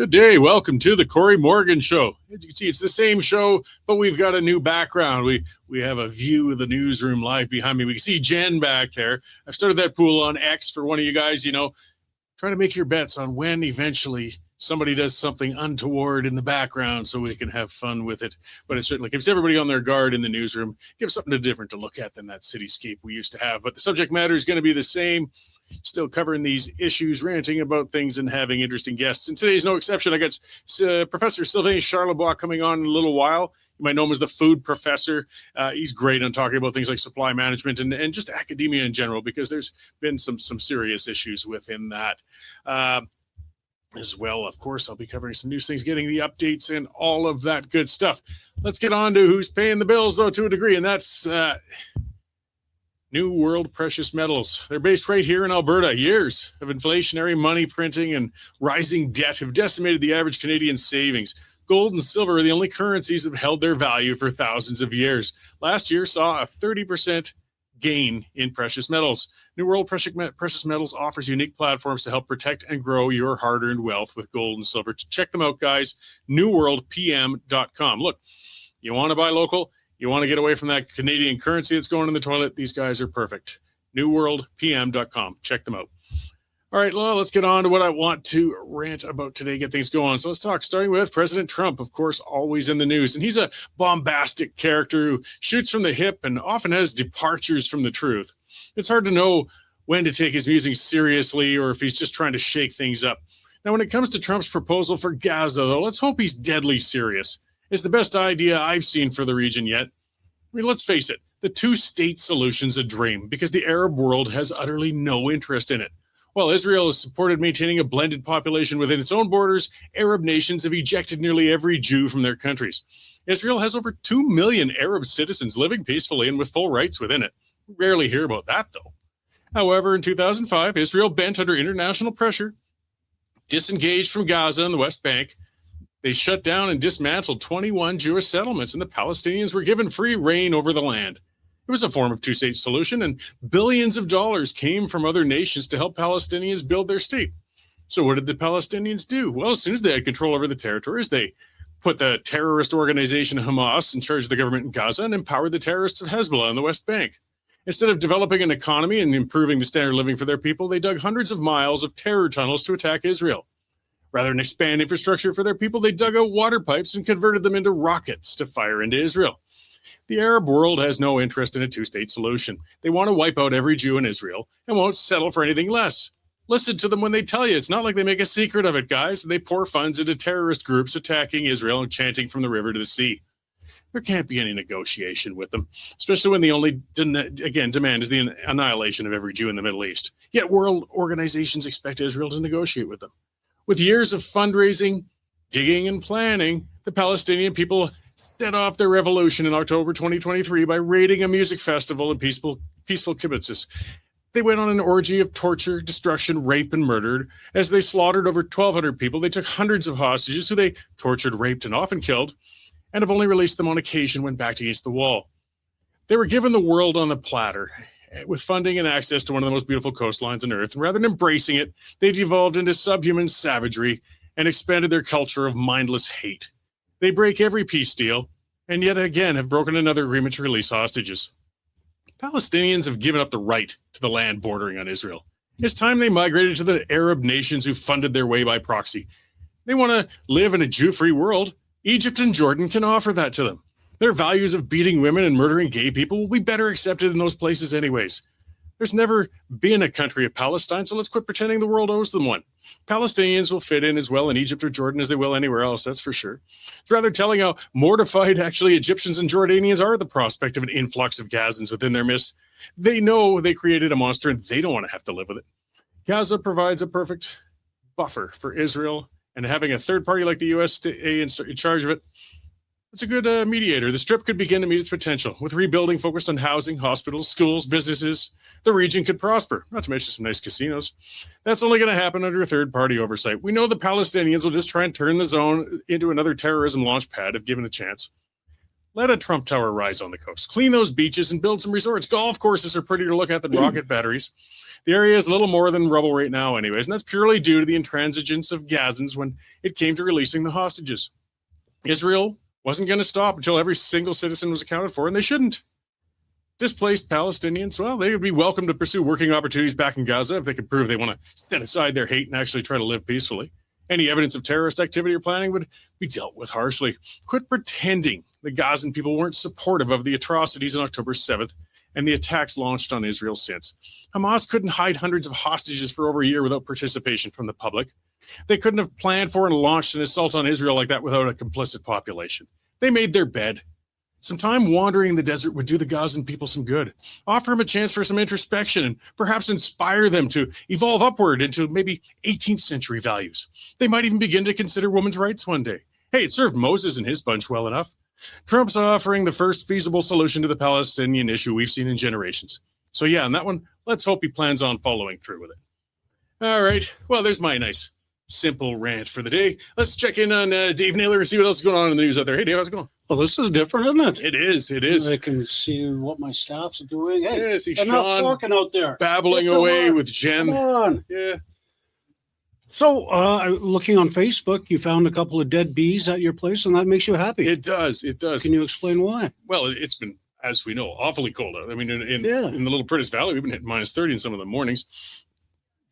Good day. Welcome to the Cory Morgan Show. As you can see, it's the same show, but we've got a new background. We have a view of the newsroom live behind me. We can see Jen back there. I've started that pool on X for one of you guys, try to make your bets on when eventually somebody does something untoward in the background so we can have fun with it. But it certainly keeps everybody on their guard in the newsroom, gives something different to look at than that cityscape we used to have. But the subject matter is going to be the same. Still covering these issues, ranting about things, and having interesting guests. And today's no exception. I got Professor Sylvain Charlebois coming on in a little while. You might know him as the food professor. He's great on talking about things like supply management and just academia in general, because there's been some serious issues within that. As well, of course, I'll be covering some news things, getting the updates and all of that good stuff. Let's get on to who's paying the bills, though, to a degree, and that's New World Precious Metals. They're based right here in Alberta. Years of inflationary money printing and rising debt have decimated the average Canadian savings. Gold and silver are the only currencies that have held their value for thousands of years. Last year saw a 30% gain in precious metals. New World Precious Metals offers unique platforms to help protect and grow your hard-earned wealth with gold and silver. Check them out, guys. newworldpm.com. Look, you want to buy local? You want to get away from that Canadian currency that's going in the toilet? These guys are perfect. newworldpm.com. Check them out. All right, well, let's get on to what I want to rant about today, get things going. So let's talk, starting with President Trump, of course, always in the news. And he's a bombastic character who shoots from the hip and often has departures from the truth. It's hard to know when to take his musings seriously or if he's just trying to shake things up. Now, when it comes to Trump's proposal for Gaza, though, let's hope he's deadly serious. It's the best idea I've seen for the region yet. I mean, let's face it, the two-state solution's a dream because the Arab world has utterly no interest in it. While Israel has supported maintaining a blended population within its own borders, Arab nations have ejected nearly every Jew from their countries. Israel has over 2 million Arab citizens living peacefully and with full rights within it. We rarely hear about that, though. However, in 2005, Israel, bent under international pressure, disengaged from Gaza and the West Bank. They shut down and dismantled 21 Jewish settlements, and the Palestinians were given free reign over the land. It was a form of two-state solution, and billions of dollars came from other nations to help Palestinians build their state. So what did the Palestinians do? Well, as soon as they had control over the territories, they put the terrorist organization Hamas in charge of the government in Gaza and empowered the terrorists of Hezbollah in the West Bank. Instead of developing an economy and improving the standard of living for their people, they dug hundreds of miles of terror tunnels to attack Israel. Rather than expand infrastructure for their people, they dug out water pipes and converted them into rockets to fire into Israel. The Arab world has no interest in a two-state solution. They want to wipe out every Jew in Israel and won't settle for anything less. Listen to them when they tell you. It's not like they make a secret of it, guys. They pour funds into terrorist groups attacking Israel and chanting from the river to the sea. There can't be any negotiation with them, especially when the only, demand is the annihilation of every Jew in the Middle East. Yet world organizations expect Israel to negotiate with them. With years of fundraising, digging, and planning, the Palestinian people set off their revolution in October 2023 by raiding a music festival in peaceful kibbutzes. They went on an orgy of torture, destruction, rape, and murder. As they slaughtered over 1,200 people, they took hundreds of hostages who they tortured, raped, and often killed, and have only released them on occasion when backed against the wall. They were given the world on the platter, with funding and access to one of the most beautiful coastlines on Earth, and rather than embracing it, they devolved into subhuman savagery and expanded their culture of mindless hate. They break every peace deal, and yet again have broken another agreement to release hostages. Palestinians have given up the right to the land bordering on Israel. It's time they migrated to the Arab nations who funded their way by proxy. They want to live in a Jew-free world. Egypt and Jordan can offer that to them. Their values of beating women and murdering gay people will be better accepted in those places anyways. There's never been a country of Palestine, so let's quit pretending the world owes them one. Palestinians will fit in as well in Egypt or Jordan as they will anywhere else, that's for sure. It's rather telling how mortified actually Egyptians and Jordanians are at the prospect of an influx of Gazans within their midst. They know they created a monster and they don't want to have to live with it. Gaza provides a perfect buffer for Israel, and having a third party like the USA in charge of it, it's a good mediator. The Strip could begin to meet its potential. With rebuilding focused on housing, hospitals, schools, businesses, the region could prosper, not to mention some nice casinos. That's only going to happen under a third-party oversight. We know the Palestinians will just try and turn the zone into another terrorism launch pad if given a chance. Let a Trump Tower rise on the coast. Clean those beaches and build some resorts. Golf courses are prettier to look at than rocket batteries. The area is a little more than rubble right now anyways, and that's purely due to the intransigence of Gazans when it came to releasing the hostages. Israel wasn't going to stop until every single citizen was accounted for, and they shouldn't. Displaced Palestinians, well, they would be welcome to pursue working opportunities back in Gaza if they could prove they want to set aside their hate and actually try to live peacefully. Any evidence of terrorist activity or planning would be dealt with harshly. Quit pretending the Gazan people weren't supportive of the atrocities on October 7th and the attacks launched on Israel since. Hamas couldn't hide hundreds of hostages for over a year without participation from the public. They couldn't have planned for and launched an assault on Israel like that without a complicit population. They made their bed. Some time wandering in the desert would do the Gazan people some good. Offer them a chance for some introspection and perhaps inspire them to evolve upward into maybe 18th century values. They might even begin to consider women's rights one day. Hey, it served Moses and his bunch well enough. Trump's offering the first feasible solution to the Palestinian issue we've seen in generations. So yeah, on that one, let's hope he plans on following through with it. All right, well, there's my nice simple rant for the day. Let's check in on Dave Naylor and see what else is going on in the news out there. Hey, Dave, how's it going? Well, this is different, isn't it? It is. It is. I can see what my staff's doing. Hey, yeah, see I'm not Sean talking out there. babbling away with Jen. Come on. Yeah. So, looking on Facebook, you found a couple of dead bees at your place, and that makes you happy. It does. It does. Can you explain why? Well, it's been, as we know, awfully cold out. I mean, in Yeah. the Little Prentice Valley, we've been hitting minus 30 in some of the mornings.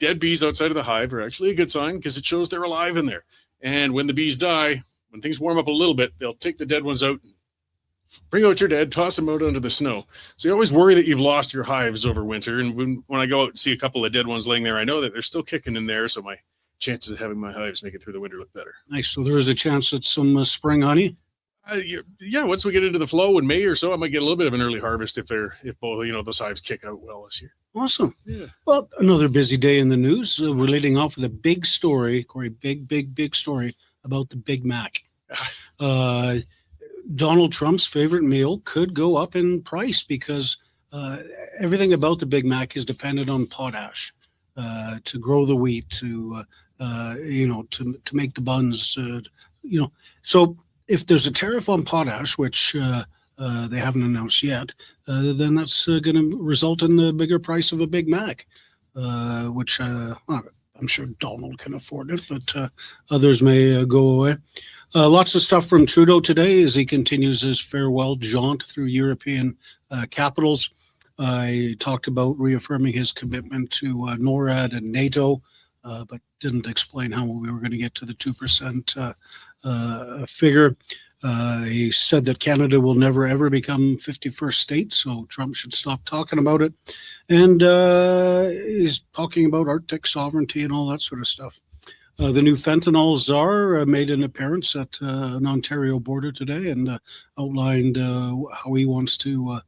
Dead bees outside of the hive are actually a good sign because it shows they're alive in there. And when the bees die, when things warm up a little bit, they'll take the dead ones out, bring out your dead, toss them out under the snow. So you always worry that you've lost your hives over winter. And when I go out and see a couple of dead ones laying there, I know that they're still kicking in there. So my chances of having my hives make it through the winter look better. Nice. So there is a chance at some spring honey. Yeah, once we get into the flow in May or so, I might get a little bit of an early harvest if both those hives kick out well this year. Awesome. Yeah. Well, another busy day in the news. We're leading off with a big story, Cory, big story about the Big Mac. Donald Trump's favorite meal could go up in price because everything about the Big Mac is dependent on potash to grow the wheat, to make the buns, So if there's a tariff on potash, which they haven't announced yet, then that's going to result in the bigger price of a Big Mac, which I'm sure Donald can afford it, but others may go away. Lots of stuff from Trudeau today as he continues his farewell jaunt through European capitals. He talked about reaffirming his commitment to NORAD and NATO, but didn't explain how we were going to get to the 2% figure. He said that Canada will never, ever become 51st state, so Trump should stop talking about it. And he's talking about Arctic sovereignty and all that sort of stuff. The new fentanyl czar made an appearance at an Ontario border today and outlined how he wants to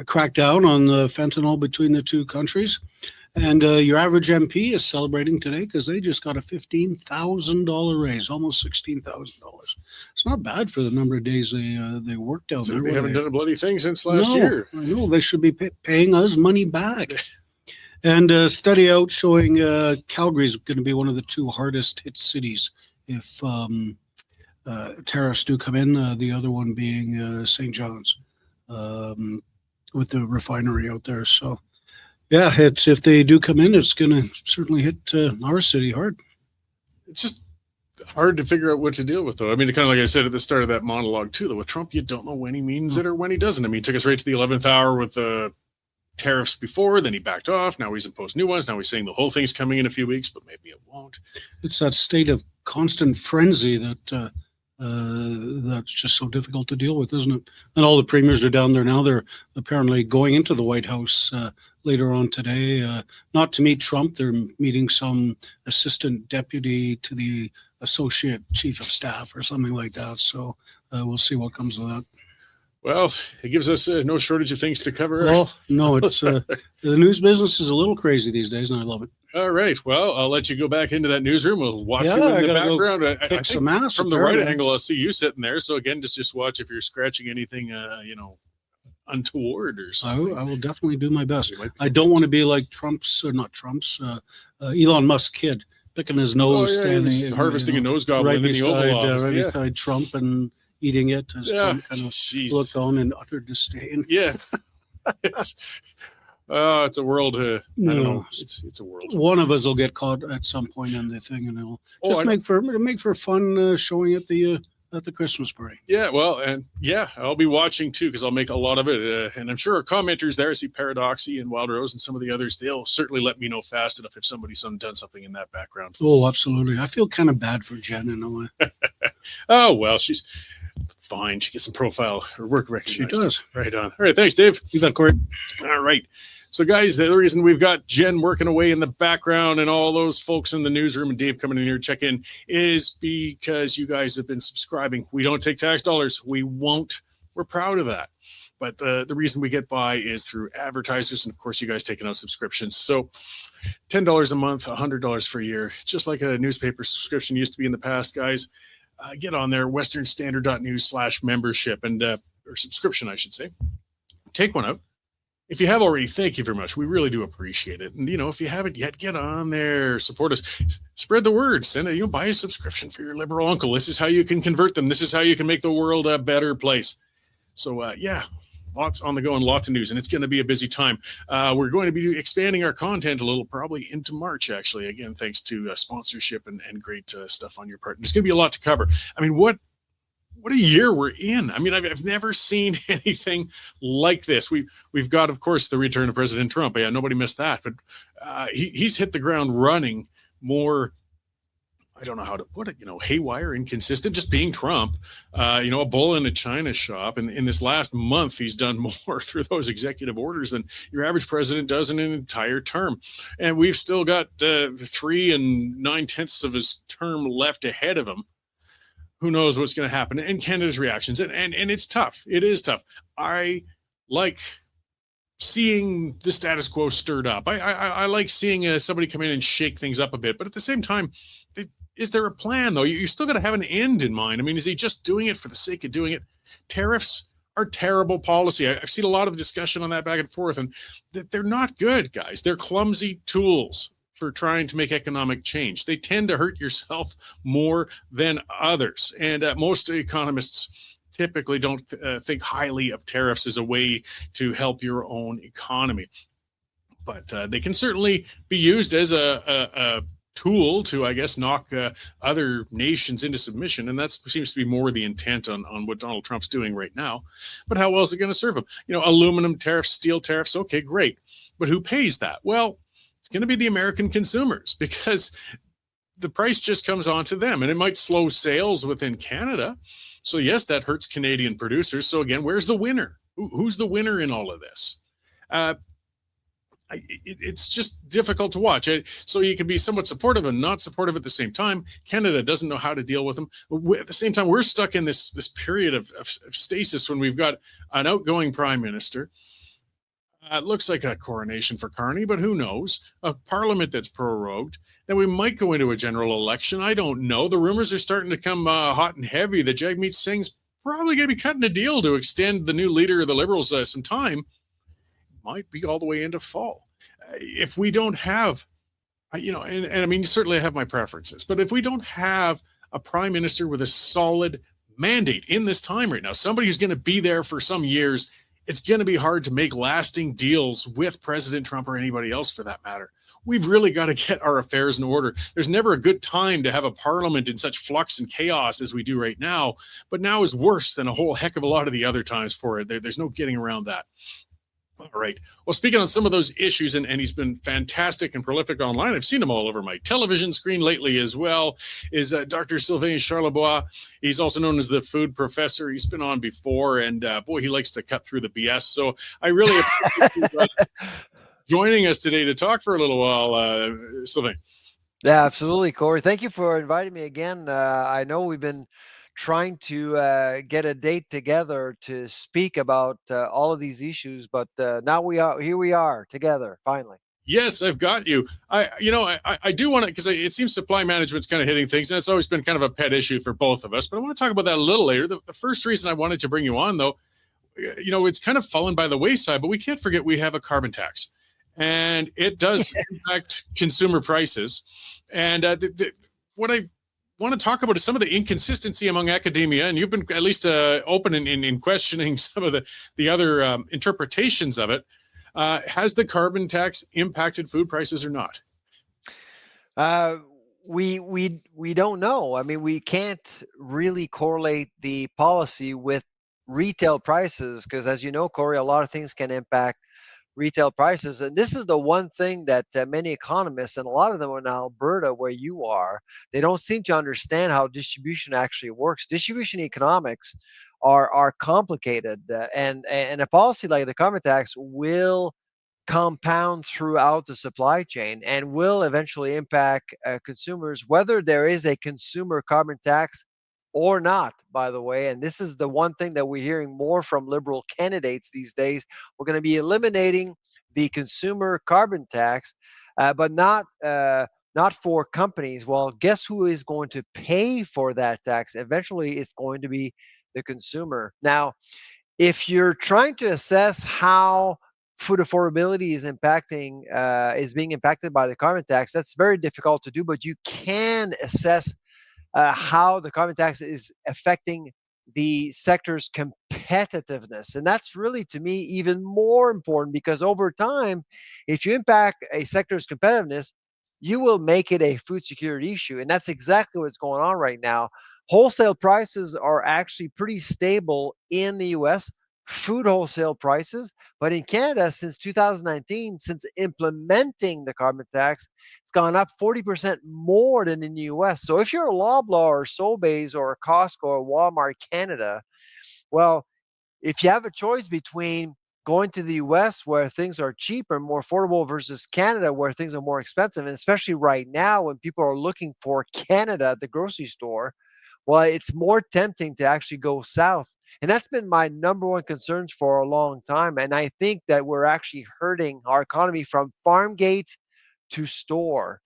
crack down on the fentanyl between the two countries. And your average MP is celebrating today because they just got a $15,000 raise, almost $16,000. It's not bad for the number of days they worked down there. They haven't done a bloody thing since last year. I know. They should be paying us money back. And a study out showing Calgary is going to be one of the two hardest hit cities if tariffs do come in, the other one being St. John's with the refinery out there. So, yeah, if they do come in, it's going to certainly hit our city hard. It's just hard to figure out what to deal with, though. I mean, kind of like I said at the start of that monologue, too, though, with Trump, you don't know when he means it or when he doesn't. I mean, he took us right to the 11th hour with the tariffs before, then he backed off. Now he's imposed new ones. Now he's saying the whole thing's coming in a few weeks, but maybe it won't. It's that state of constant frenzy that that's just so difficult to deal with, isn't it? And all the premiers are down there now. They're apparently going into the White House later on today, not to meet Trump. They're meeting some assistant deputy to the associate chief of staff or something like that. So we'll see what comes of that. Well, it gives us no shortage of things to cover. Well, no, it's the news business is a little crazy these days, and I love it. All right. Well, I'll let you go back into that newsroom. We'll watch you in the background. I think some ass from the right angle, I'll see you sitting there. So again, just watch if you're scratching anything, untoward or something. I will definitely do my best. I don't want to be like Elon Musk kid, picking his nose, harvesting a nose goblin in the Oval Office. Right beside Trump, and eating it as Yeah, Trump kind of Jesus. looked on in utter disdain. Yeah. it's a world. I don't know. It's a world. One of us will get caught at some point in the thing, and it'll I make for fun showing at the Christmas party. Yeah, well, and I'll be watching too because I'll make a lot of it, and I'm sure our commenters there, I see Paradoxy and Wild Rose and some of the others, they'll certainly let me know fast enough if somebody's done something in that background. Oh, absolutely. I feel kind of bad for Jen in a way. Oh well, she's fine. She gets some profile or work recognized. She does. Right on. All right, thanks, Dave. You got Cory. All right. So, guys, the reason we've got Jen working away in the background and all those folks in the newsroom and Dave coming in here to check in is because you guys have been subscribing. We don't take tax dollars. We won't. We're proud of that. But the reason we get by is through advertisers and, of course, you guys taking out subscriptions. So $10 a month, $100 for a year. It's just like a newspaper subscription used to be in the past, guys. Get on there, westernstandard.news/membership and or subscription, I should say. Take one out. If you have already, thank you very much. We really do appreciate it. And, if you haven't yet, get on there, support us, spread the word, send it, buy a subscription for your liberal uncle. This is how you can convert them. This is how you can make the world a better place. So, lots on the go and lots of news, and it's going to be a busy time. We're going to be expanding our content a little, probably into March, actually, again, thanks to sponsorship and great stuff on your part. There's going to be a lot to cover. I mean, what a year we're in. I mean, I've never seen anything like this. We've got, of course, the return of President Trump. Yeah, nobody missed that. But he's hit the ground running more, I don't know how to put it, haywire, inconsistent, just being Trump, a bull in a china shop. And in this last month, he's done more through those executive orders than your average president does in an entire term. And we've still got 3 9/10 of his term left ahead of him. Who knows what's going to happen? And Canada's reactions. And it's tough. It is tough. I like seeing the status quo stirred up. I like seeing somebody come in and shake things up a bit. But at the same time, is there a plan, though? You still got to have an end in mind. I mean, is he just doing it for the sake of doing it? Tariffs are terrible policy. I've seen a lot of discussion on that back and forth, and they're not good, guys. They're clumsy tools for trying to make economic change. They tend to hurt yourself more than others. And most economists typically don't think highly of tariffs as a way to help your own economy. But they can certainly be used as a tool to, I guess, knock other nations into submission. And that seems to be more the intent on what Donald Trump's doing right now. But how else is it going to serve him? Aluminum tariffs, steel tariffs. Okay, great. But who pays that? Well, it's going to be the American consumers because the price just comes on to them, and it might slow sales within Canada. So yes, that hurts Canadian producers. So again, where's the winner? Who's the winner in all of this? It's just difficult to watch. So you can be somewhat supportive and not supportive at the same time. Canada doesn't know how to deal with them. At the same time, we're stuck in this period of stasis when we've got an outgoing prime minister. It looks like a coronation for Carney, but who knows? A parliament that's prorogued. Then we might go into a general election. I don't know. The rumors are starting to come hot and heavy that Jagmeet Singh's probably going to be cutting a deal to extend the new leader of the Liberals some time. Might be all the way into fall. If we don't have, and I mean, certainly I have my preferences, but if we don't have a prime minister with a solid mandate in this time right now, somebody who's going to be there for some years, it's going to be hard to make lasting deals with President Trump or anybody else for that matter. We've really got to get our affairs in order. There's never a good time to have a parliament in such flux and chaos as we do right now, but now is worse than a whole heck of a lot of the other times for it. There's no getting around that. All right. Well, speaking on some of those issues, and he's been fantastic and prolific online. I've seen him all over my television screen lately as well, is Dr. Sylvain Charlebois. He's also known as the food professor. He's been on before, and boy, he likes to cut through the BS. So I really appreciate you joining us today to talk for a little while, Sylvain. Yeah, absolutely, Cory. Thank you for inviting me again. I know we've been trying to get a date together to speak about all of these issues, but now here we are together finally. Yes, I've got you. I do want to, because it seems supply management's kind of hitting things, and it's always been kind of a pet issue for both of us. But I want to talk about that a little later. The first reason I wanted to bring you on, though, it's kind of fallen by the wayside, but we can't forget we have a carbon tax, and it does impact consumer prices. And what I want to talk about is some of the inconsistency among academia, and you've been at least open in questioning some of the other interpretations of it. Has the carbon tax impacted food prices or not? We don't know. I mean, we can't really correlate the policy with retail prices because, as you know, Cory, a lot of things can impact retail prices. And this is the one thing that many economists, and a lot of them in Alberta, where you are, they don't seem to understand how distribution actually works. Distribution economics are complicated, and a policy like the carbon tax will compound throughout the supply chain and will eventually impact consumers, whether there is a consumer carbon tax or not, by the way. And this is the one thing that we're hearing more from Liberal candidates these days. We're going to be eliminating the consumer carbon tax, but not for companies. Well, guess who is going to pay for that tax? Eventually, it's going to be the consumer. Now, if you're trying to assess how food affordability is being impacted by the carbon tax, that's very difficult to do, but you can assess how the carbon tax is affecting the sector's competitiveness. And that's really, to me, even more important because over time, if you impact a sector's competitiveness, you will make it a food security issue. And that's exactly what's going on right now. Wholesale prices are actually pretty stable in the US, food wholesale prices, but in Canada since 2019, since implementing the carbon tax, it's gone up 40% more than in the US. So if you're a Loblaw or Sobeys or a Costco or Walmart Canada, well, if you have a choice between going to the US where things are cheaper and more affordable versus Canada where things are more expensive, and especially right now when people are looking for Canada at the grocery store, well, it's more tempting to actually go south. And that's been my number one concerns for a long time. And I think that we're actually hurting our economy from farm gate to store.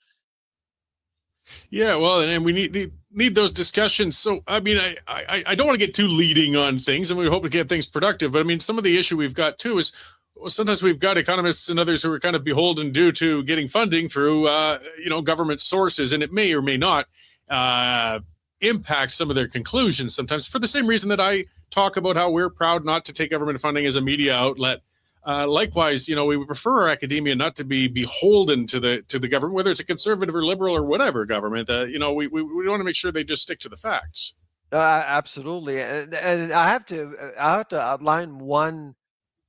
Yeah, well, and we need those discussions. So, I mean, I don't want to get too leading on things, and we hope to get things productive. But I mean, some of the issue we've got too is sometimes we've got economists and others who are kind of beholden due to getting funding through government sources, and it may or may not impact some of their conclusions sometimes for the same reason that I talk about how we're proud not to take government funding as a media outlet. Likewise, we prefer our academia not to be beholden to the government, whether it's a conservative or liberal or whatever government. We want to make sure they just stick to the facts. Absolutely, and I have to outline one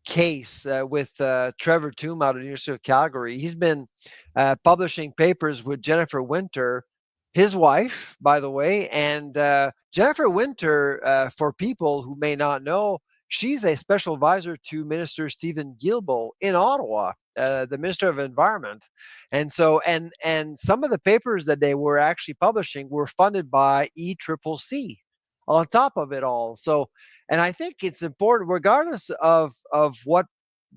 case with Trevor Toome out of the University of Calgary. He's been publishing papers with Jennifer Winter, his wife, by the way, and Jennifer Winter, for people who may not know, she's a special advisor to Minister Stephen Guilbeault in Ottawa, the Minister of Environment. And so, and some of the papers that they were actually publishing were funded by ECCC on top of it all. So, and I think it's important, regardless of what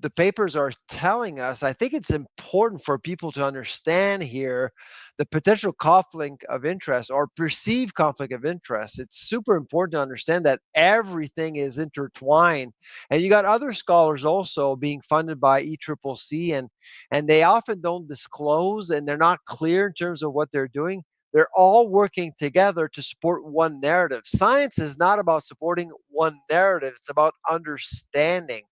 the papers are telling us, I think it's important for people to understand here the potential conflict of interest or perceived conflict of interest. It's super important to understand that everything is intertwined. And you got other scholars also being funded by ECCC, and they often don't disclose and they're not clear in terms of what they're doing. They're all working together to support one narrative. Science is not about supporting one narrative. It's about understanding.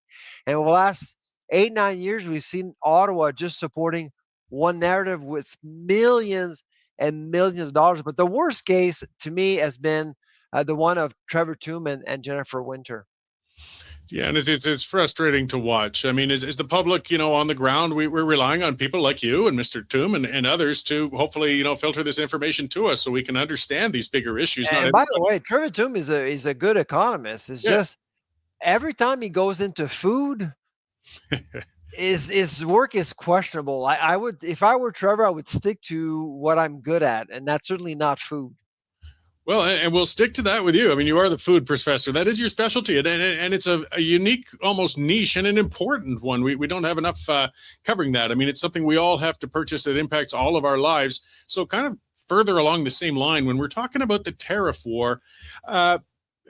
And over the last 8-9 years, we've seen Ottawa just supporting one narrative with millions and millions of dollars. But the worst case to me has been the one of Trevor Toome and Jennifer Winter. Yeah, and it's frustrating to watch. I mean, as the public, on the ground, we're relying on people like you and Mr. Toome and others to hopefully, filter this information to us so we can understand these bigger issues. And by the way, Trevor Toome is a good economist. It's just every time he goes into food, his work is questionable. I would, if I were Trevor, I would stick to what I'm good at, and that's certainly not food. Well, and we'll stick to that with you. I mean, you are the food professor. That is your specialty, and it's a unique, almost niche, and an important one. We don't have enough covering that. I mean, it's something we all have to purchase that impacts all of our lives. So kind of further along the same line, when we're talking about the tariff war, I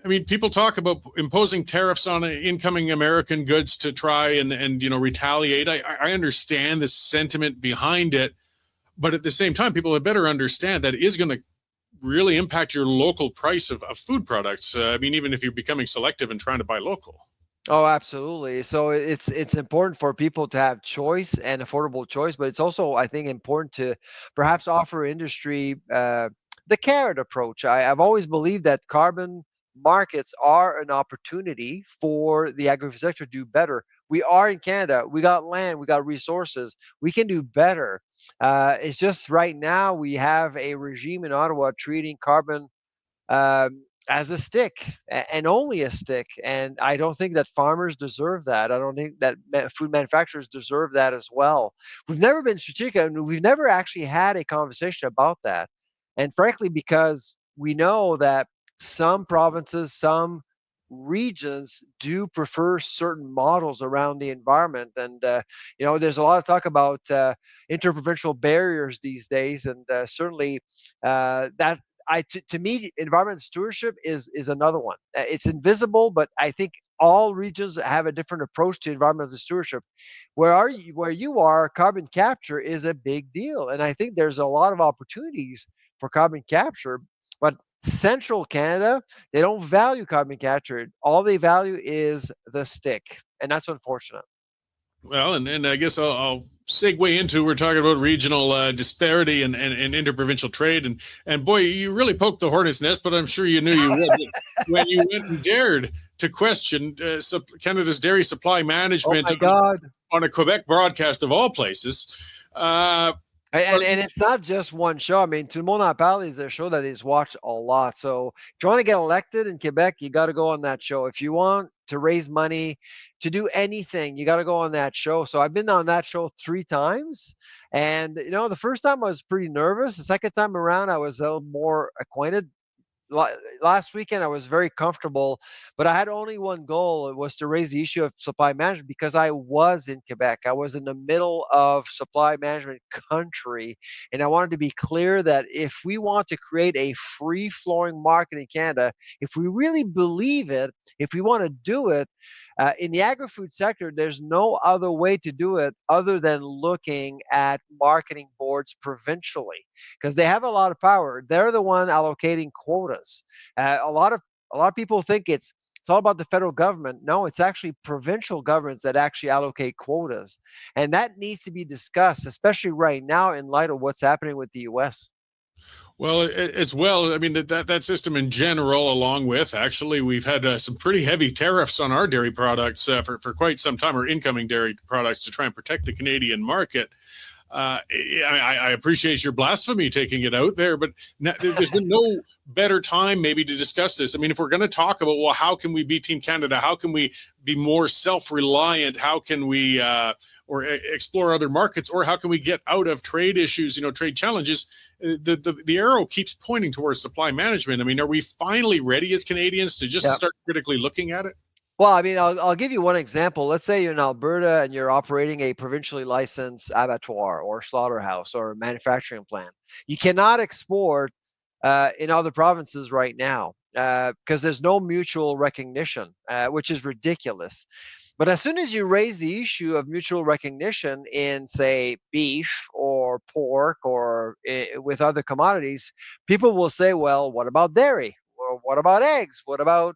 mean, people talk about imposing tariffs on incoming American goods to try and retaliate. I understand the sentiment behind it, but at the same time, people had better understand that it is going to really impact your local price of food products. I mean, even if you're becoming selective and trying to buy local. Oh, absolutely. So it's important for people to have choice and affordable choice, but it's also, I think, important to perhaps offer industry the carrot approach. I've always believed that carbon markets are an opportunity for the agriculture sector to do better. We are in Canada. We got land. We got resources. We can do better. It's just right now we have a regime in Ottawa treating carbon as a stick and only a stick. And I don't think that farmers deserve that. I don't think that food manufacturers deserve that as well. We've never been strategic, and we've never actually had a conversation about that. And frankly, because we know that some provinces, some regions do prefer certain models around the environment. And, there's a lot of talk about interprovincial barriers these days. And certainly that to me, environmental stewardship is another one. It's invisible, but I think all regions have a different approach to environmental stewardship. Where you are, carbon capture is a big deal, and I think there's a lot of opportunities for carbon capture. But central Canada, they don't value carbon capture. All they value is the stick, and that's unfortunate. Well, and I guess I'll segue into, we're talking about regional disparity and interprovincial trade. And boy, you really poked the hornet's nest, but I'm sure you knew you would when you went and dared to question Canada's dairy supply management. Oh my God. On a Quebec broadcast of all places. And it's not just one show. I mean, Tout le monde en parle is a show that is watched a lot. So if you want to get elected in Quebec, you got to go on that show. If you want to raise money, to do anything, you got to go on that show. So I've been on that show 3 times. And, the first time I was pretty nervous. The second time around, I was a little more acquainted. Last weekend, I was very comfortable, but I had only one goal. It was to raise the issue of supply management because I was in Quebec. I was in the middle of supply management country, and I wanted to be clear that if we want to create a free-flowing market in Canada, if we really believe it, if we want to do it, in the agri-food sector, there's no other way to do it other than looking at marketing boards provincially, because they have a lot of power. They're the one allocating quotas. A lot of people think it's all about the federal government. No, it's actually provincial governments that actually allocate quotas, and that needs to be discussed, especially right now in light of what's happening with the U.S. Well, as well, I mean, that system in general, along with, actually, we've had some pretty heavy tariffs on our dairy products for quite some time, or incoming dairy products, to try and protect the Canadian market. I appreciate your blasphemy taking it out there, but there's been no better time maybe to discuss this. I mean, if we're going to talk about, well, how can we be Team Canada? How can we be more self-reliant? How can we or explore other markets? Or how can we get out of trade issues, trade challenges? The arrow keeps pointing towards supply management. I mean, are we finally ready as Canadians to just start critically looking at it? Well, I mean, I'll give you one example. Let's say you're in Alberta and you're operating a provincially licensed abattoir or slaughterhouse or manufacturing plant. You cannot export in other provinces right now because there's no mutual recognition, which is ridiculous. But as soon as you raise the issue of mutual recognition in, say, beef or pork or with other commodities, people will say, well, what about dairy? Or what about eggs? What about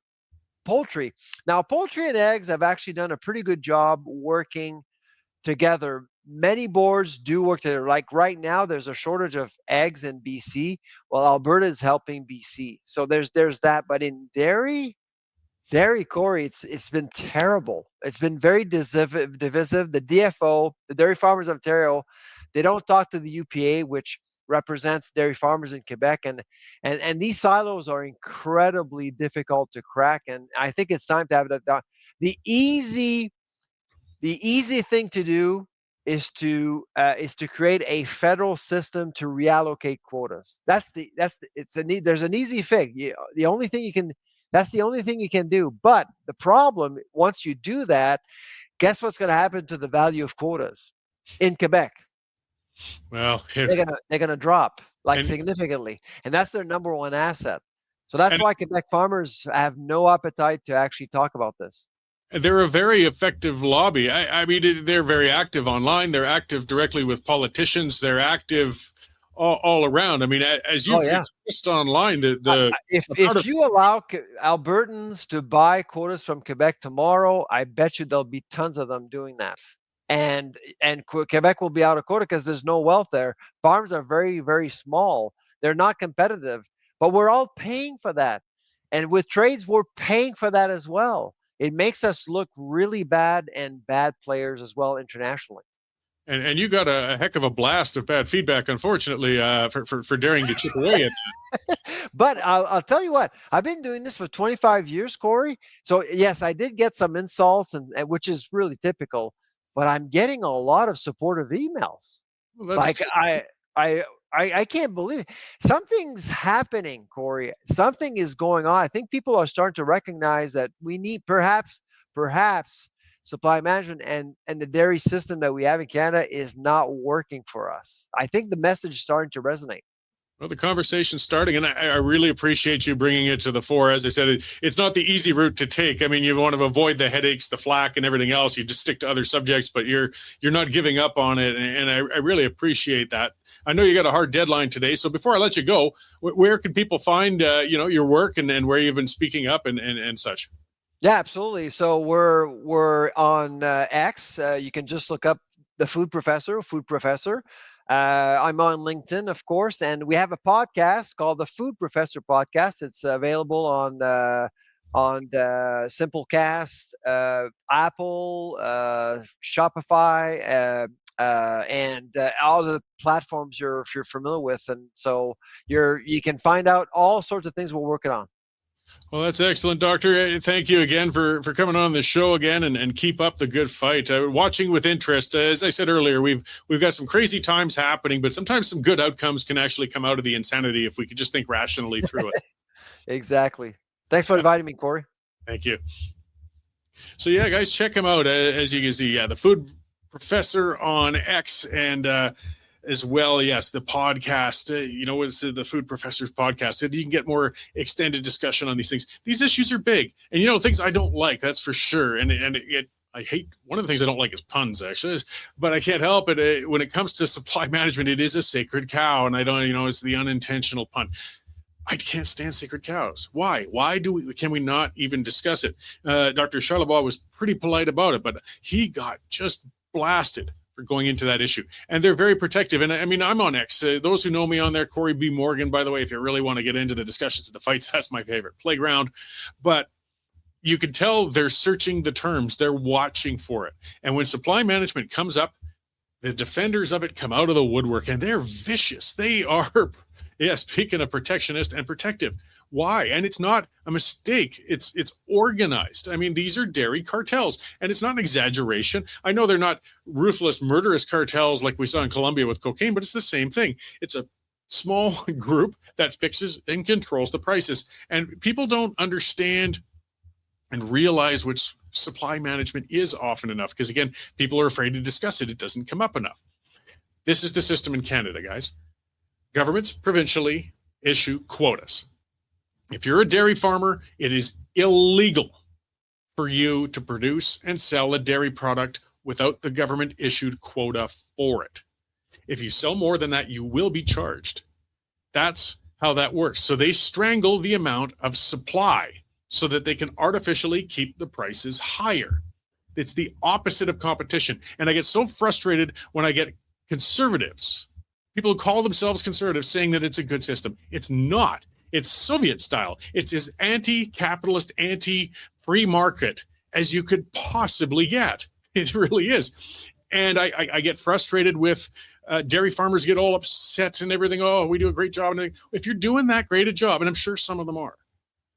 poultry? Now, poultry and eggs have actually done a pretty good job working together. Many boards do work together. Like right now, there's a shortage of eggs in BC. Well, Alberta is helping BC. So there's that. But in dairy, Cory, it's been terrible. It's been very divisive. The DFO, the Dairy Farmers of Ontario, they don't talk to the UPA, which represents dairy farmers in Quebec, and these silos are incredibly difficult to crack. And I think it's time to have that done. The easy thing to do is to create a federal system to reallocate quotas. There's an easy fix. That's the only thing you can do. But the problem, once you do that, guess what's going to happen to the value of quotas in Quebec? Well, they're gonna drop significantly, and that's their number one asset. So that's why Quebec farmers have no appetite to actually talk about this. They're a very effective lobby. I mean, they're very active online. They're active directly with politicians. They're active all around. I mean, as you've expressed online, if you allow Albertans to buy quotas from Quebec tomorrow, I bet you there'll be tons of them doing that. And Quebec will be out of quota because there's no wealth there. Farms are very, very small. They're not competitive, but we're all paying for that. And with trades, we're paying for that as well. It makes us look really bad and bad players as well internationally. And you got a heck of a blast of bad feedback, unfortunately, for daring to chip away at that. But I'll tell you what, I've been doing this for 25 years, Cory. So yes, I did get some insults, and which is really typical. But I'm getting a lot of supportive emails. Well, like I can't believe it. Something's happening, Cory. Something is going on. I think people are starting to recognize that we need perhaps supply management and the dairy system that we have in Canada is not working for us. I think the message is starting to resonate. Well, the conversation's starting, and I really appreciate you bringing it to the fore. As I said, it's not the easy route to take. I mean, you want to avoid the headaches, the flack, and everything else. You just stick to other subjects, but you're not giving up on it, and I really appreciate that. I know you got a hard deadline today, so before I let you go, where can people find your work and where you've been speaking up and such? Yeah, absolutely. So we're on X. You can just look up the Food Professor. I'm on LinkedIn, of course, and we have a podcast called the Food Professor Podcast. It's available on Simplecast, Apple, Shopify, and all the platforms you're familiar with. And so you can find out all sorts of things we're working on. Well, that's excellent, Doctor. Thank you again for coming on the show again and keep up the good fight. Watching with interest. As I said earlier, we've got some crazy times happening, but sometimes some good outcomes can actually come out of the insanity if we could just think rationally through it. Exactly. Thanks for inviting me, Cory. Thank you. So, yeah, guys, check him out. As you can see, the Food Professor on X and as well, yes, the podcast, it's the Food Professor's podcast. You can get more extended discussion on these things. These issues are big. And, things I don't like, that's for sure. And I hate, one of the things I don't like is puns, actually. But I can't help it. When it comes to supply management, it is a sacred cow. And I don't, it's the unintentional pun. I can't stand sacred cows. Why? Why can we not even discuss it? Dr. Charlebois was pretty polite about it, but he got just blasted for going into that issue. And they're very protective. And I mean, I'm on X. Those who know me on there, Cory B. Morgan, by the way, if you really want to get into the discussions of the fights, that's my favorite playground. But you can tell they're searching the terms. They're watching for it. And when supply management comes up, the defenders of it come out of the woodwork, and they're vicious. They are, speaking of protectionist and protective. Why? And it's not a mistake. It's organized. I mean, these are dairy cartels, and it's not an exaggeration. I know they're not ruthless, murderous cartels like we saw in Colombia with cocaine, but it's the same thing. It's a small group that fixes and controls the prices. And people don't understand and realize which supply management is often enough, because, again, people are afraid to discuss it. It doesn't come up enough. This is the system in Canada, guys. Governments provincially issue quotas. If you're a dairy farmer, it is illegal for you to produce and sell a dairy product without the government-issued quota for it. If you sell more than that, you will be charged. That's how that works. So they strangle the amount of supply so that they can artificially keep the prices higher. It's the opposite of competition. And I get so frustrated when I get conservatives, people who call themselves conservatives, saying that it's a good system. It's not. It's Soviet style. It's as anti-capitalist, anti-free market as you could possibly get. It really is. And I get frustrated with dairy farmers get all upset and everything. Oh, we do a great job. And if you're doing that great a job, and I'm sure some of them are,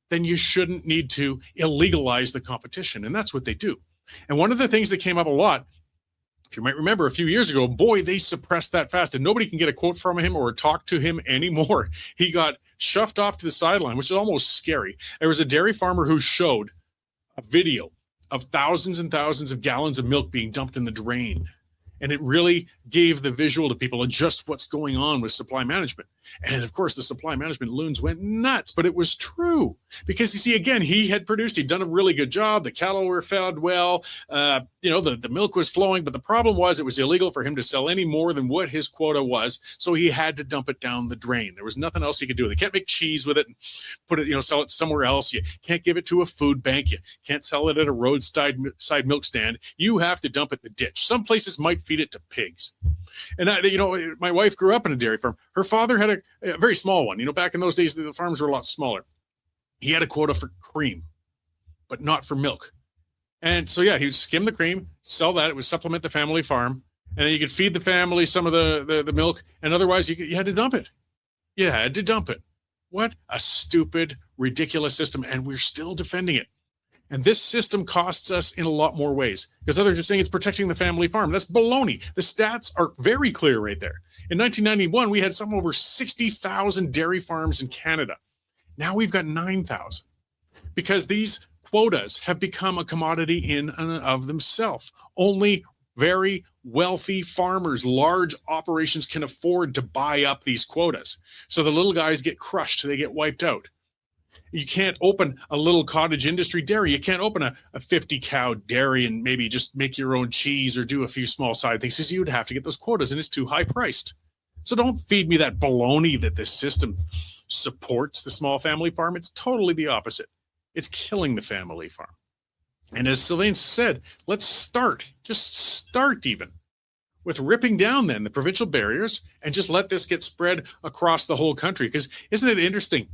then you shouldn't need to illegalize the competition. And that's what they do. And one of the things that came up a lot, if you might remember a few years ago, boy, they suppressed that fast, and nobody can get a quote from him or talk to him anymore. He got shoved off to the sideline, which is almost scary. There was a dairy farmer who showed a video of thousands and thousands of gallons of milk being dumped in the drain. And it really gave the visual to people of just what's going on with supply management. And of course, the supply management loons went nuts, but it was true because you see, again, he'd done a really good job. The cattle were fed well. The milk was flowing, but the problem was it was illegal for him to sell any more than what his quota was. So he had to dump it down the drain. There was nothing else he could do. They can't make cheese with it and put it, sell it somewhere else. You can't give it to a food bank. You can't sell it at a roadside milk stand. You have to dump it in the ditch. Some places might feed it to pigs. And my wife grew up in a dairy farm. Her father had a very small one. Back in those days, the farms were a lot smaller. He had a quota for cream, but not for milk. And so, he would skim the cream, sell that. It would supplement the family farm. And then you could feed the family some of the milk. And otherwise, you had to dump it. You had to dump it. What a stupid, ridiculous system. And we're still defending it. And this system costs us in a lot more ways because others are saying it's protecting the family farm. That's baloney. The stats are very clear right there. In 1991, we had some over 60,000 dairy farms in Canada. Now we've got 9,000 because these quotas have become a commodity in and of themselves. Only very wealthy farmers, large operations can afford to buy up these quotas. So the little guys get crushed. They get wiped out. You can't open a little cottage industry dairy. You can't open a 50-cow dairy and maybe just make your own cheese or do a few small side things because you would have to get those quotas and it's too high priced. So don't feed me that baloney that this system supports the small family farm. It's totally the opposite. It's killing the family farm. And as Sylvain said, let's just start even with ripping down then the provincial barriers and just let this get spread across the whole country. Because isn't it interesting?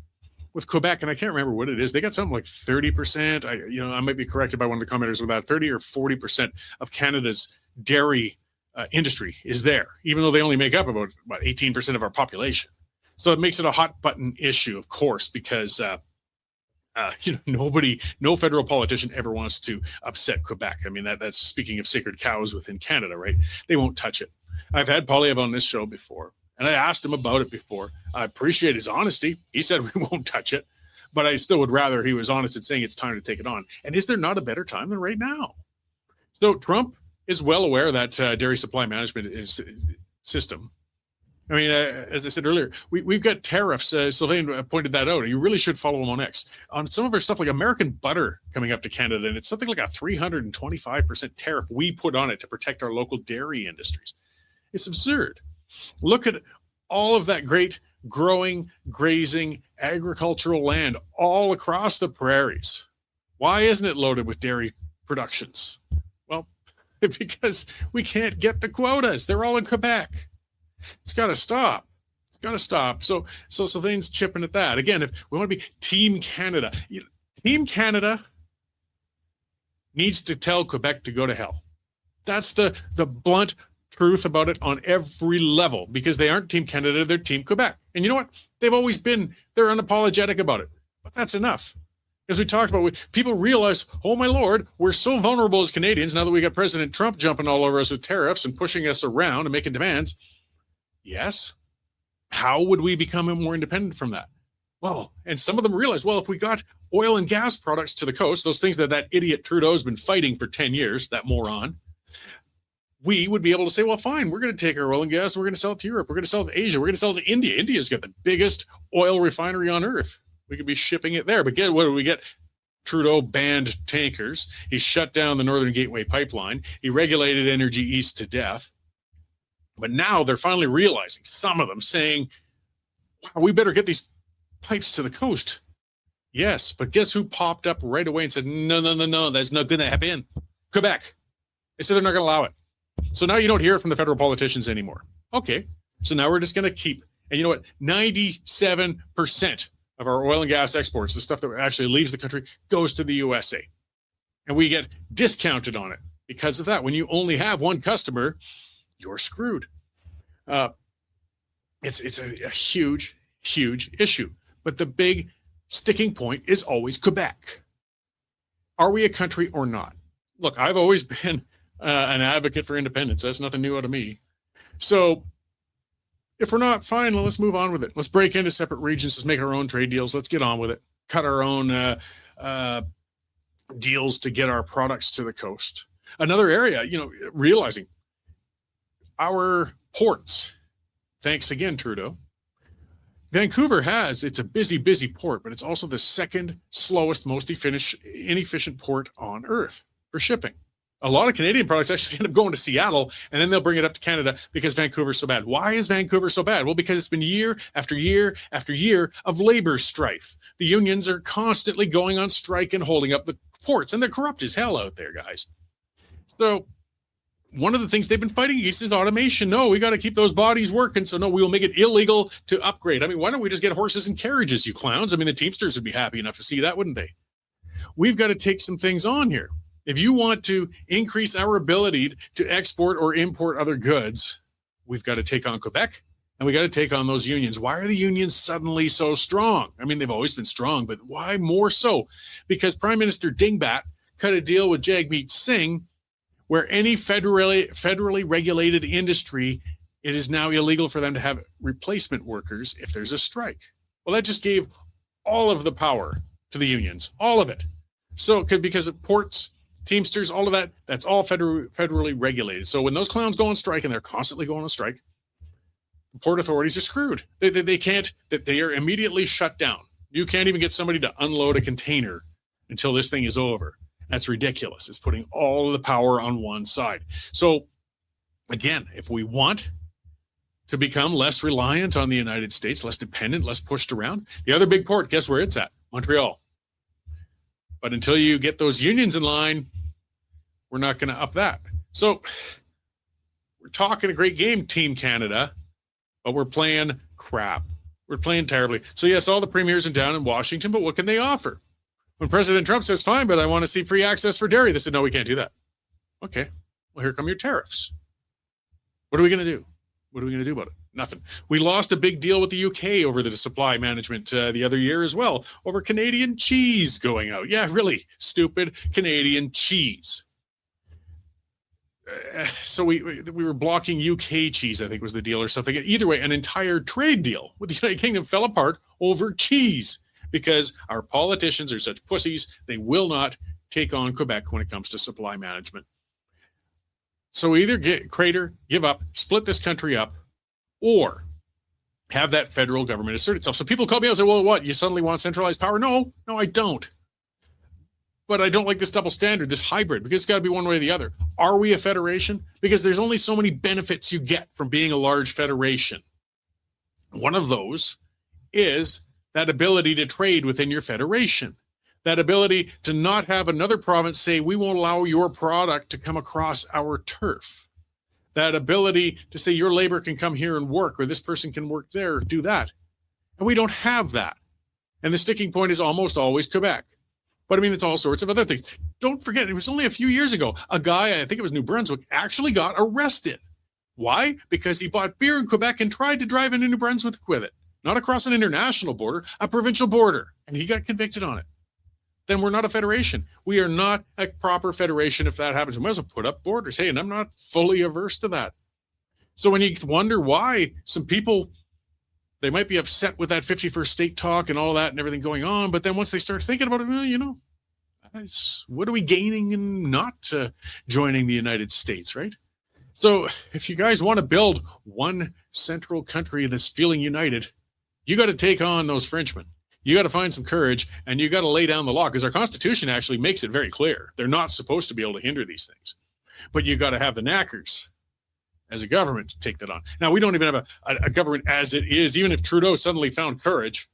With Quebec, and I can't remember what it is, they got something like 30%. I might be corrected by one of the commenters with that 30 or 40% of Canada's dairy industry is there, even though they only make up about 18% of our population. So it makes it a hot button issue, of course, because no federal politician ever wants to upset Quebec. I mean, that's speaking of sacred cows within Canada, right? They won't touch it. I've had Polyev on this show before. And I asked him about it before. I appreciate his honesty. He said we won't touch it, but I still would rather he was honest in saying it's time to take it on. And is there not a better time than right now? So Trump is well aware that dairy supply management is system. I mean, as I said earlier, we've got tariffs. Sylvain pointed that out. You really should follow him on X. On some of our stuff like American butter coming up to Canada, and it's something like a 325% tariff we put on it to protect our local dairy industries. It's absurd. Look at all of that great growing, grazing, agricultural land all across the prairies. Why isn't it loaded with dairy productions? Well, because we can't get the quotas. They're all in Quebec. It's got to stop. It's got to stop. So Sylvain's chipping at that. Again, if we want to be Team Canada, Team Canada needs to tell Quebec to go to hell. That's the blunt truth about it on every level, because they aren't Team Canada, they're Team Quebec. And you know what? They're unapologetic about it. But that's enough. As we talked about, people realize, oh my Lord, we're so vulnerable as Canadians now that we got President Trump jumping all over us with tariffs and pushing us around and making demands. Yes. How would we become more independent from that? Well, and some of them realize, well, if we got oil and gas products to the coast, those things that idiot Trudeau's been fighting for 10 years, that moron, we would be able to say, well, fine, we're going to take our oil and gas, we're going to sell it to Europe, we're going to sell it to Asia, we're going to sell it to India. India's got the biggest oil refinery on earth. We could be shipping it there. But what do we get? Trudeau banned tankers. He shut down the Northern Gateway pipeline. He regulated Energy East to death. But now they're finally realizing, some of them saying, wow, we better get these pipes to the coast. Yes, but guess who popped up right away and said, no, that's not going to happen? Quebec. They said they're not going to allow it. So now you don't hear it from the federal politicians anymore. Okay, so now we're just going to keep, and you know what? 97% of our oil and gas exports, the stuff that actually leaves the country, goes to the USA. And we get discounted on it because of that. When you only have one customer, you're screwed. It's a huge, huge issue. But the big sticking point is always Quebec. Are we a country or not? Look, I've always been an advocate for independence. That's nothing new out of me. So if we're not, fine, let's move on with it. Let's break into separate regions. Let's make our own trade deals. Let's get on with it. Cut our own deals to get our products to the coast. Another area, realizing our ports, thanks again, Trudeau. Vancouver it's a busy, busy port, but it's also the second slowest, most inefficient port on Earth for shipping. A lot of Canadian products actually end up going to Seattle, and then they'll bring it up to Canada because Vancouver's so bad. Why is Vancouver so bad? Well, because it's been year after year after year of labor strife. The unions are constantly going on strike and holding up the ports, and they're corrupt as hell out there, guys. So one of the things they've been fighting against is automation. No, we got to keep those bodies working. So no, we will make it illegal to upgrade. I mean, why don't we just get horses and carriages, you clowns? I mean, the Teamsters would be happy enough to see that, wouldn't they? We've got to take some things on here. If you want to increase our ability to export or import other goods, we've got to take on Quebec, and we got to take on those unions. Why are the unions suddenly so strong? I mean, they've always been strong, but why more so? Because Prime Minister Dingbat cut a deal with Jagmeet Singh where any federally regulated industry, it is now illegal for them to have replacement workers if there's a strike. Well, that just gave all of the power to the unions, all of it. So because of ports, Teamsters, all of that, that's all federally regulated. So when those clowns go on strike, and they're constantly going on strike, the port authorities are screwed. They can't, they are immediately shut down. You can't even get somebody to unload a container until this thing is over. That's ridiculous. It's putting all of the power on one side. So again, if we want to become less reliant on the United States, less dependent, less pushed around, the other big port, guess where it's at? Montreal. But until you get those unions in line, we're not going to up that. So we're talking a great game, Team Canada, but we're playing crap. We're playing terribly. So yes, all the premiers are down in Washington, but what can they offer? When President Trump says, fine, but I want to see free access for dairy, they said, no, we can't do that. Okay, well, here come your tariffs. What are we going to do? What are we going to do about it? Nothing. We lost a big deal with the UK over the supply management the other year as well, over Canadian cheese going out. Yeah, really stupid Canadian cheese. So we were blocking UK cheese, I think was the deal or something. Either way, an entire trade deal with the United Kingdom fell apart over cheese because our politicians are such pussies. They will not take on Quebec when it comes to supply management. So either give up, split this country up, or have that federal government assert itself. So people call me out and say, well, what? You suddenly want centralized power? No, I don't. But I don't like this double standard, this hybrid, because it's got to be one way or the other. Are we a federation? Because there's only so many benefits you get from being a large federation. One of those is that ability to trade within your federation. That ability to not have another province say, we won't allow your product to come across our turf. That ability to say your labor can come here and work, or this person can work there, do that. And we don't have that. And the sticking point is almost always Quebec. But I mean, it's all sorts of other things. Don't forget, it was only a few years ago, a guy, I think it was New Brunswick, actually got arrested. Why? Because he bought beer in Quebec and tried to drive into New Brunswick with it. Not across an international border, a provincial border. And he got convicted on it. Then we're not a federation. We are not a proper federation if that happens. We might as well put up borders. Hey, and I'm not fully averse to that. So when you wonder why some people, they might be upset with that 51st state talk and all that and everything going on, but then once they start thinking about it, well, you know, what are we gaining in not joining the United States, right? So if you guys want to build one central country that's feeling united, you got to take on those Frenchmen. You got to find some courage, and you got to lay down the law, because our Constitution actually makes it very clear. They're not supposed to be able to hinder these things. But you got to have the knackers as a government to take that on. Now, we don't even have a government as it is. Even if Trudeau suddenly found courage,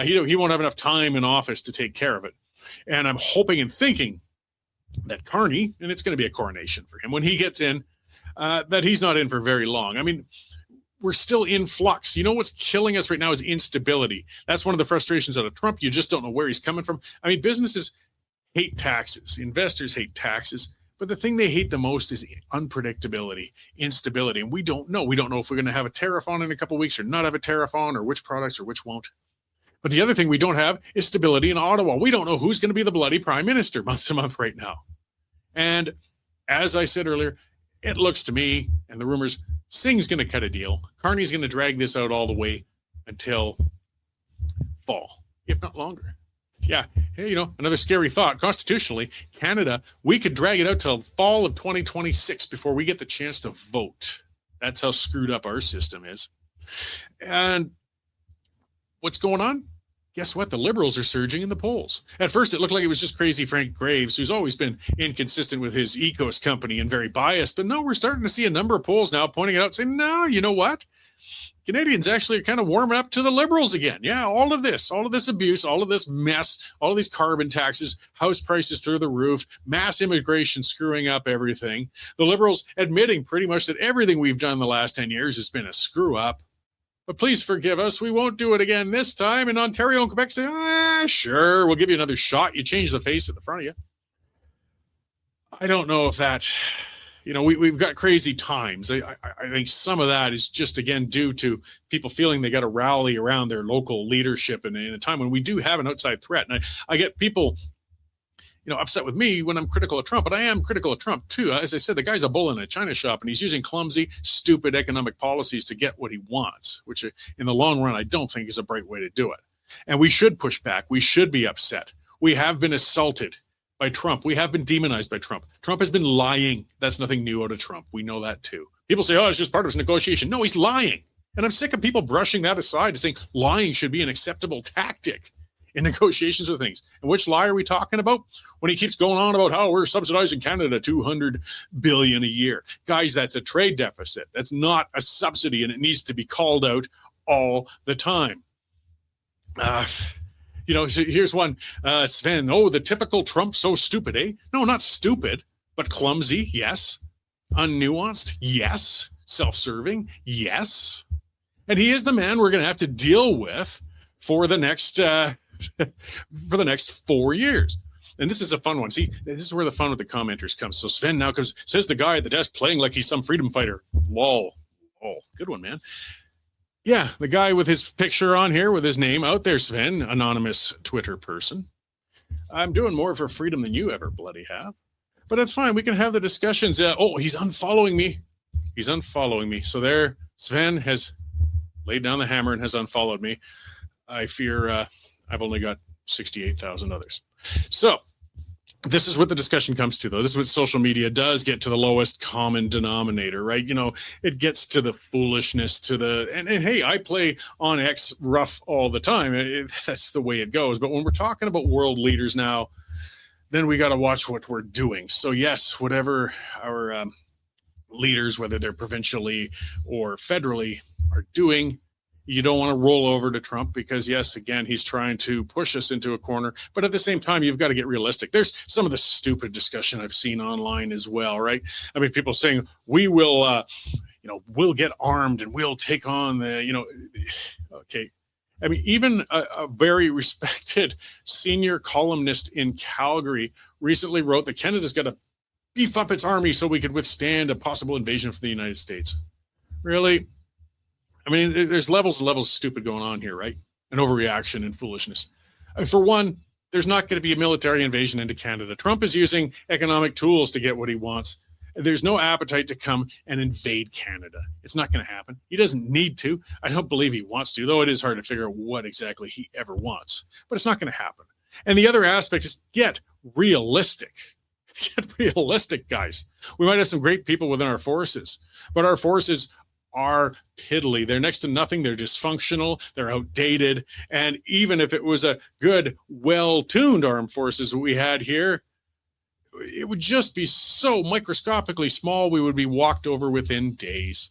he won't have enough time in office to take care of it. And I'm hoping and thinking that Carney, and it's going to be a coronation for him, when he gets in, that he's not in for very long. I mean, we're still in flux. You know what's killing us right now is instability. That's one of the frustrations out of Trump. You just don't know where he's coming from. I mean, businesses hate taxes. Investors hate taxes. But the thing they hate the most is unpredictability, instability. And we don't know. We don't know if we're going to have a tariff on in a couple of weeks or not have a tariff on, or which products or which won't. But the other thing we don't have is stability in Ottawa. We don't know who's going to be the bloody prime minister month to month right now. And as I said earlier, it looks to me, and the rumors, Singh's going to cut a deal. Carney's going to drag this out all the way until fall, if not longer. Yeah, hey, you know, another scary thought. Constitutionally, Canada, we could drag it out till fall of 2026 before we get the chance to vote That's how screwed up our system is. And what's going on? Guess what? The Liberals are surging in the polls. At first, it looked like it was just crazy Frank Graves, who's always been inconsistent with his Ecos company and very biased. But no, we're starting to see a number of polls now pointing it out, saying, no, you know what? Canadians actually are kind of warming up to the Liberals again. Yeah, all of this abuse, all of this mess, all of these carbon taxes, house prices through the roof, mass immigration screwing up everything. The Liberals admitting pretty much that everything we've done the last 10 years has been a screw up. But please forgive us. We won't do it again this time. And Ontario and Quebec say, sure, we'll give you another shot. You change the face at the front of you. I don't know if that, we've got crazy times. I think some of that is just, again, due to people feeling they got to rally around their local leadership in a time when we do have an outside threat. And I get people upset with me when I'm critical of Trump, but I am critical of Trump too. As I said, the guy's a bull in a china shop, and he's using clumsy, stupid economic policies to get what he wants, which in the long run, I don't think is a bright way to do it. And we should push back. We should be upset. We have been assaulted by Trump. We have been demonized by Trump. Trump has been lying. That's nothing new out of Trump. We know that too. People say, it's just part of his negotiation. No, he's lying. And I'm sick of people brushing that aside and saying lying should be an acceptable tactic in negotiations with things. And which lie are we talking about? When he keeps going on about how we're subsidizing Canada $200 billion a year. Guys, that's a trade deficit. That's not a subsidy, and it needs to be called out all the time. Here's one. Sven, the typical Trump, so stupid, eh? No, not stupid, but clumsy, yes. Unnuanced, yes. Self-serving, yes. And he is the man we're going to have to deal with for the next 4 years. And this is a fun one. See, this is where the fun with the commenters comes. So Sven now says the guy at the desk playing like he's some freedom fighter. Lol. Oh, good one, man. Yeah, the guy with his picture on here with his name out there, Sven, anonymous Twitter person. I'm doing more for freedom than you ever bloody have. But it's fine. We can have the discussions. He's unfollowing me. He's unfollowing me. So there, Sven has laid down the hammer and has unfollowed me. I fear I've only got 68,000 others. So this is what the discussion comes to, though. This is what social media does get to the lowest common denominator, right? It gets to the foolishness, and hey, I play on X rough all the time. That's the way it goes. But when we're talking about world leaders now, then we got to watch what we're doing. So yes, whatever our leaders, whether they're provincially or federally, are doing, you don't want to roll over to Trump because, yes, again, he's trying to push us into a corner. But at the same time, you've got to get realistic. There's some of the stupid discussion I've seen online as well, right? I mean, people saying we will, we'll get armed and we'll take on okay. I mean, even a very respected senior columnist in Calgary recently wrote that Canada's got to beef up its army so we could withstand a possible invasion from the United States. Really? I mean, there's levels and levels of stupid going on here, right? And overreaction and foolishness. For one, there's not going to be a military invasion into Canada. Trump is using economic tools to get what he wants. There's no appetite to come and invade Canada. It's not going to happen. He doesn't need to. I don't believe he wants to, though it is hard to figure out what exactly he ever wants. But it's not going to happen. And the other aspect is get realistic. Get realistic, guys. We might have some great people within our forces, but our forces are piddly. They're next to nothing. They're dysfunctional. They're outdated. And even if it was a good, well-tuned armed forces we had here, it would just be so microscopically small, we would be walked over within days.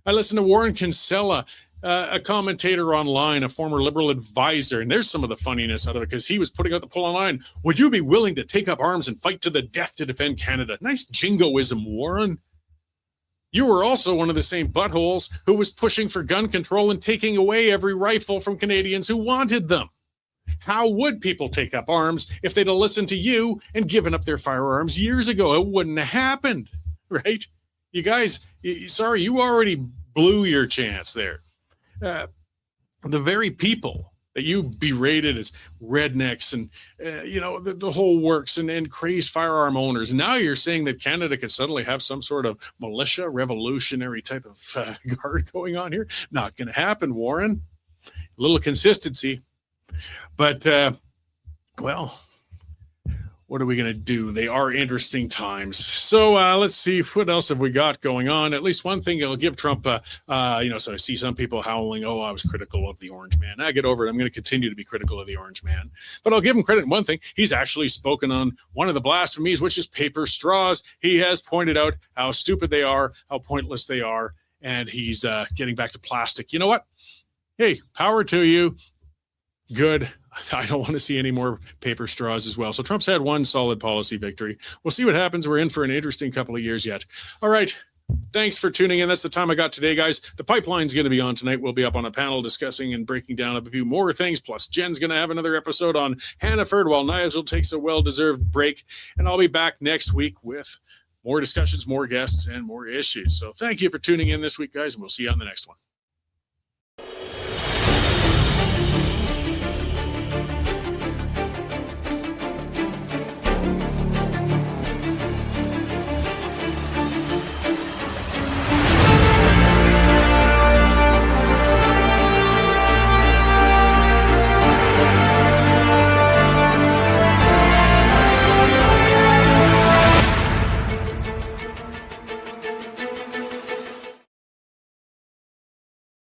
I listened to Warren Kinsella, a commentator online, a former Liberal advisor, and there's some of the funniness out of it because he was putting out the poll online. Would you be willing to take up arms and fight to the death to defend Canada? Nice jingoism, Warren. You were also one of the same buttholes who was pushing for gun control and taking away every rifle from Canadians who wanted them. How would people take up arms if they'd have listened to you and given up their firearms years ago? It wouldn't have happened, right? You guys, sorry, you already blew your chance there. The very people that you berated as rednecks and, the whole works and crazed firearm owners. Now you're saying that Canada could suddenly have some sort of militia, revolutionary type of guard going on here. Not going to happen, Warren. A little consistency. But, what are we going to do? They are interesting times. So let's see. What else have we got going on? At least one thing, it'll give Trump, so I see some people howling, oh, I was critical of the orange man. I get over it. I'm going to continue to be critical of the orange man. But I'll give him credit in one thing. He's actually spoken on one of the blasphemies, which is paper straws. He has pointed out how stupid they are, how pointless they are, and he's getting back to plastic. You know what? Hey, power to you. Good. I don't want to see any more paper straws as well. So Trump's had one solid policy victory. We'll see what happens. We're in for an interesting couple of years yet. All right. Thanks for tuning in. That's the time I got today, guys. The pipeline's going to be on tonight. We'll be up on a panel discussing and breaking down a few more things. Plus, Jen's going to have another episode on Hannaford while Nigel takes a well-deserved break. And I'll be back next week with more discussions, more guests, and more issues. So thank you for tuning in this week, guys, and we'll see you on the next one.